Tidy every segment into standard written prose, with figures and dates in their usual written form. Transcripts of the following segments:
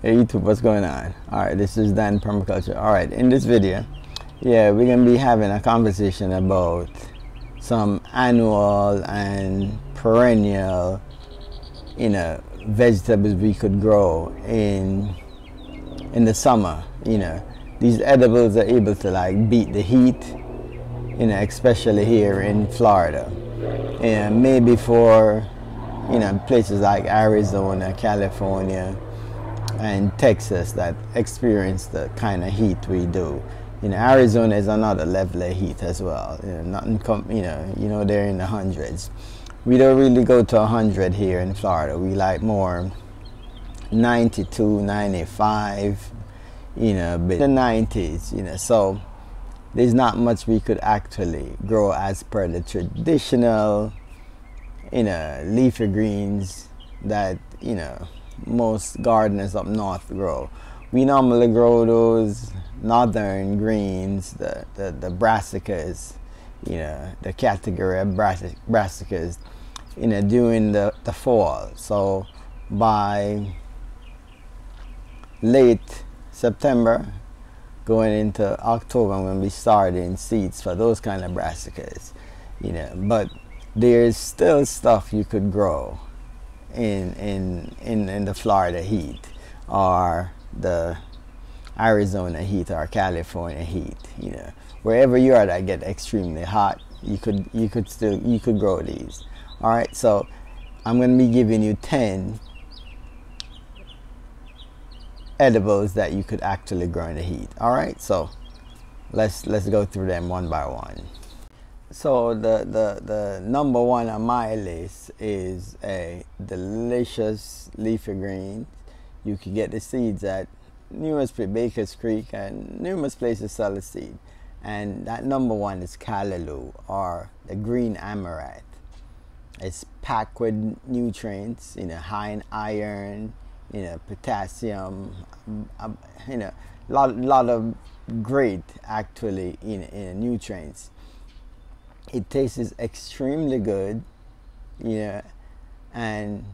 Hey YouTube, what's going on? Alright, this is Dan Permaculture. Alright, in this video, we're going to be having a conversation about some annual and perennial, vegetables we could grow in the summer. These edibles are able to like beat the heat, especially here in Florida. And maybe for, places like Arizona, California, and Texas that experience the kind of heat we do. Arizona is another level of heat as well. They're in the hundreds. We don't really go to 100 here in Florida. We like more 92, 95, but the 90s, so there's not much we could actually grow as per the traditional, leafy greens that, most gardeners up north grow. We normally grow those northern greens, the brassicas, the category of brassicas, during the fall. So by late September, going into October, when we start in seeds for those kind of brassicas, but there's still stuff you could grow in the Florida heat or the Arizona heat or California heat. Wherever you are that get extremely hot, you could grow these. All right, so I'm going to be giving you 10 edibles that you could actually grow in the heat. All right, so let's go through them one by one. So the number one on my list is a delicious leafy green. You can get the seeds at numerous places, Baker's Creek, and numerous places sell the seed. And that number one is callaloo, or the green amaranth. It's packed with nutrients, high in iron, potassium, a lot of great actually nutrients. It tastes extremely good, and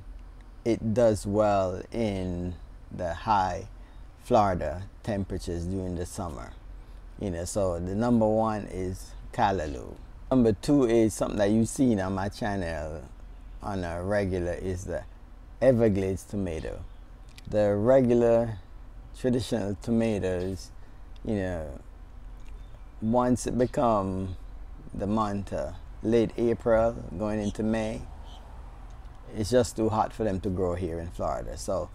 it does well in the high Florida temperatures during the summer. So the number one is callaloo. Number two is something that you've seen on my channel on a regular, is the Everglades tomato. The regular traditional tomatoes, once it become the month late April going into May, it's just too hot for them to grow here in Florida. So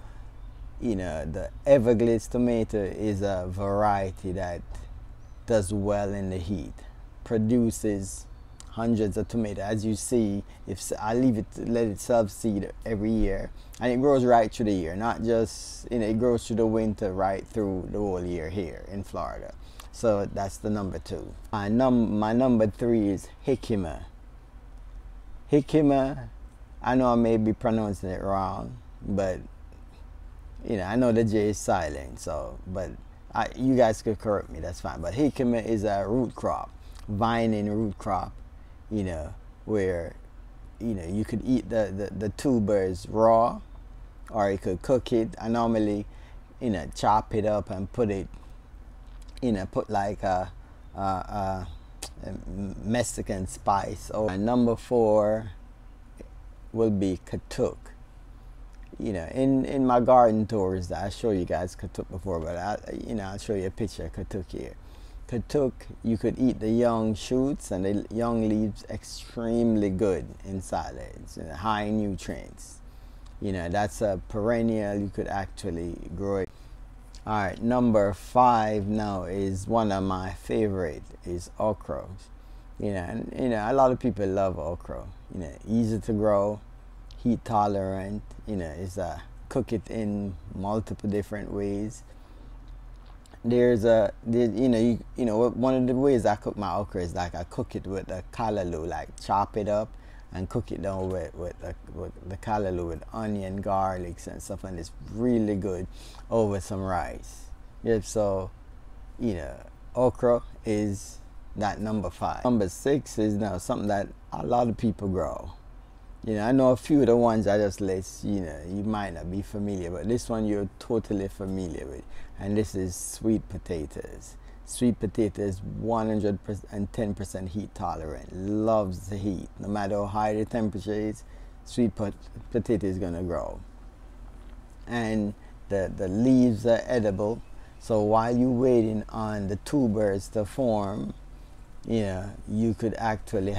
the Everglades tomato is a variety that does well in the heat, produces hundreds of tomatoes. As you see, if I let it self-seed every year, and it grows right through the year, not just it grows through the winter, right through the whole year here in Florida. So that's the number two. My number three is jicama. Jicama, I know I may be pronouncing it wrong, but I know the J is silent, so you guys could correct me, that's fine. But jicama is a root crop, vining root crop, where you could eat the tubers raw, or you could cook it. I normally chop it up and put it, put like a Mexican spice. Number four will be katuk. In my garden tours, I show you guys katuk before, but I'll show you a picture of katuk here. Katuk, you could eat the young shoots and the young leaves, extremely good in salads, high in nutrients. That's a perennial, you could actually grow it. All right, number five now is one of my favorite, is okra. A lot of people love okra. Easy to grow, heat tolerant. Cook it in multiple different ways. One of the ways I cook my okra is like I cook it with the callaloo, like chop it up and cook it down with the callaloo with onion, garlics and stuff, and it's really good over some rice. Yep, so okra is that number five. Number six is now something that a lot of people grow, You know, I know a few of the ones I just list, you know, you might not be familiar, but this one you're totally familiar with. And this is sweet potatoes. Sweet potatoes, 110% heat tolerant, loves the heat. No matter how high the temperature is, sweet potato is going to grow. And the leaves are edible. So while you're waiting on the tubers to form, you know, you could actually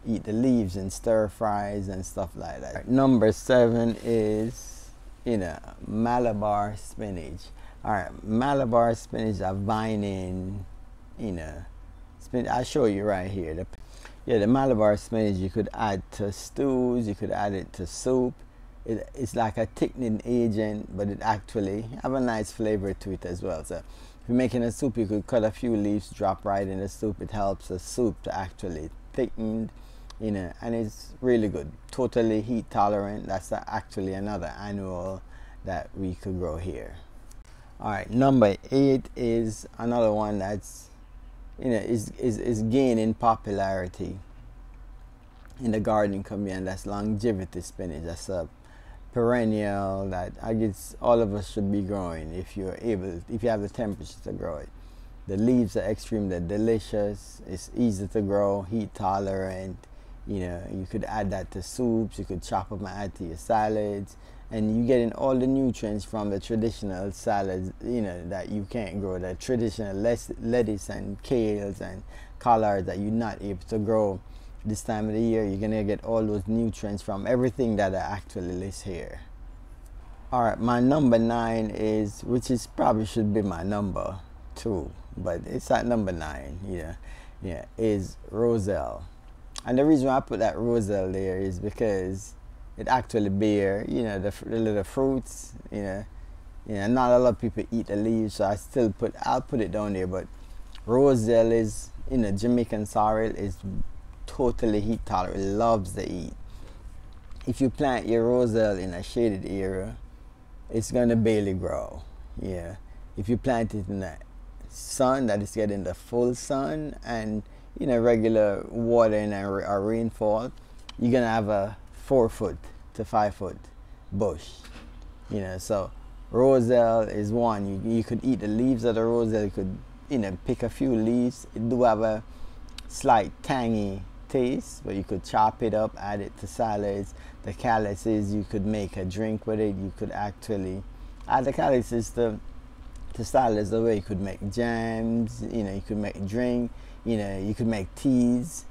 eat the leaves in stir fries and stuff like that. Right, number 7 is, you know, Malabar spinach. All right, Malabar spinach are vining, you know, spinach. I'll show you right here. The Malabar spinach you could add to stews, you could add it to soup. It's like a thickening agent, but it actually have a nice flavor to it as well. So if you're making a soup, you could cut a few leaves, drop right in the soup. It helps the soup to actually thicken, you know, and it's really good. Totally heat tolerant. That's actually another annual that we could grow here. All right, number 8 is another one that's, you know, is gaining popularity in the gardening community, and that's longevity spinach. That's a perennial that I guess all of us should be growing if you have the temperature to grow it. The leaves are extremely delicious. It's easy to grow, heat tolerant. You know, you could add that to soups. You could chop them and add to your salads, and you're getting all the nutrients from the traditional salads, you know, that you can't grow. The traditional lettuce and kales and collards that you're not able to grow this time of the year. You're gonna get all those nutrients from everything that I actually list here. All right, my number 9 is, which is probably should be my number 2, but it's at number 9. Is roselle. And the reason why I put that roselle there is because it actually bear, you know, the little fruits. You know, not a lot of people eat the leaves, so I'll put it down there. But roselle is, you know, Jamaican sorrel is totally heat tolerant, loves the heat. If you plant your roselle in a shaded area, it's gonna barely grow. Yeah. If you plant it in the sun, that is getting the full sun, and, you know, regular watering or rainfall, you're gonna have a 4 foot to 5 foot bush. You know, so roselle is one. You could eat the leaves of the roselle. You could, you know, pick a few leaves. It do have a slight tangy taste, but you could chop it up, add it to salads. The calyces, you could make a drink with it. You could actually add the calyces to salads. The way you could make jams, you know, you could make drink, you know, you could make teas.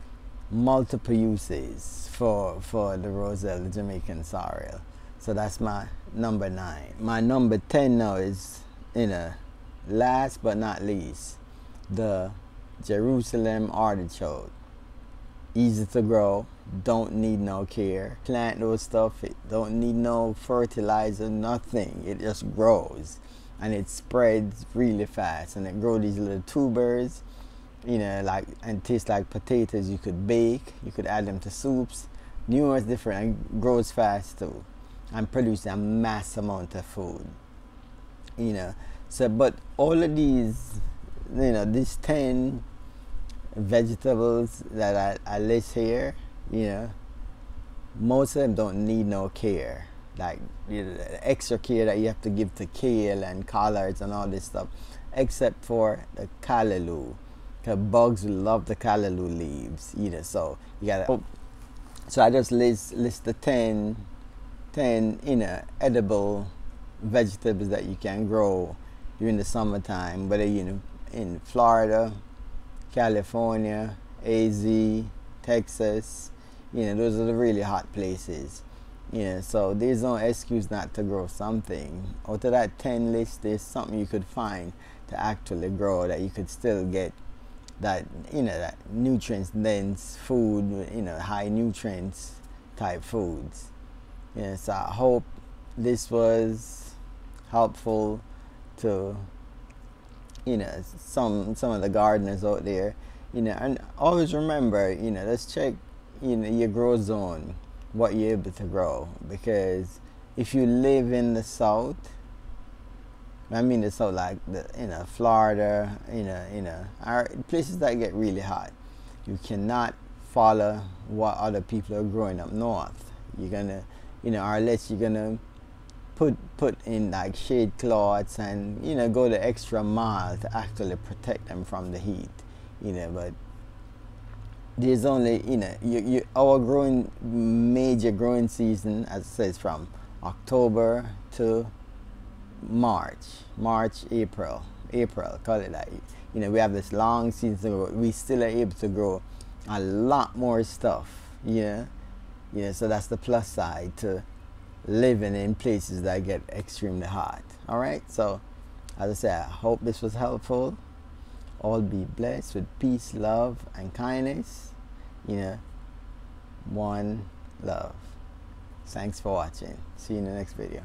Multiple uses for the roselle, the Jamaican sorrel. So that's my number 9. My number 10 now is, you know, last but not least, the Jerusalem artichoke. Easy to grow, don't need no care. Plant those stuff, it don't need no fertilizer, nothing. It just grows, and it spreads really fast, and it grows these little tubers, you know, like, and tastes like potatoes. You could bake, you could add them to soups, numerous different, and grows fast too, and produces a mass amount of food, you know. So, but all of these, you know, these 10 vegetables that I list here, you know, most of them don't need no care, like, you know, the extra care that you have to give to kale and collards and all this stuff, except for the callaloo. Because bugs love the callaloo leaves, you know. So you gotta. So I just list the 10, you know, edible vegetables that you can grow during the summertime, whether you're in Florida, California, AZ, Texas. You know, those are the really hot places. You know, so there's no excuse not to grow something. Out of that 10 list, there's something you could find to actually grow that you could still get that, you know, that nutrients dense food, you know, high nutrients type foods. You know, so I hope this was helpful to, you know, some of the gardeners out there. You know, and always remember, you know, let's check, you know, your grow zone, what you're able to grow, because if you live in the south, I mean the south, like the, you know, Florida, you know, places that get really hot, you cannot follow what other people are growing up north. You're gonna, or unless you're gonna put in like shade cloths and go the extra mile to actually protect them from the heat. But there's only our major growing season, as it says, from October to March, April, call it that. We have this long season to grow. We still are able to grow a lot more stuff. So that's the plus side to living in places that get extremely hot. All right, so as I said, I hope this was helpful. All be blessed with peace, love, and kindness. One love. Thanks for watching. See you in the next video.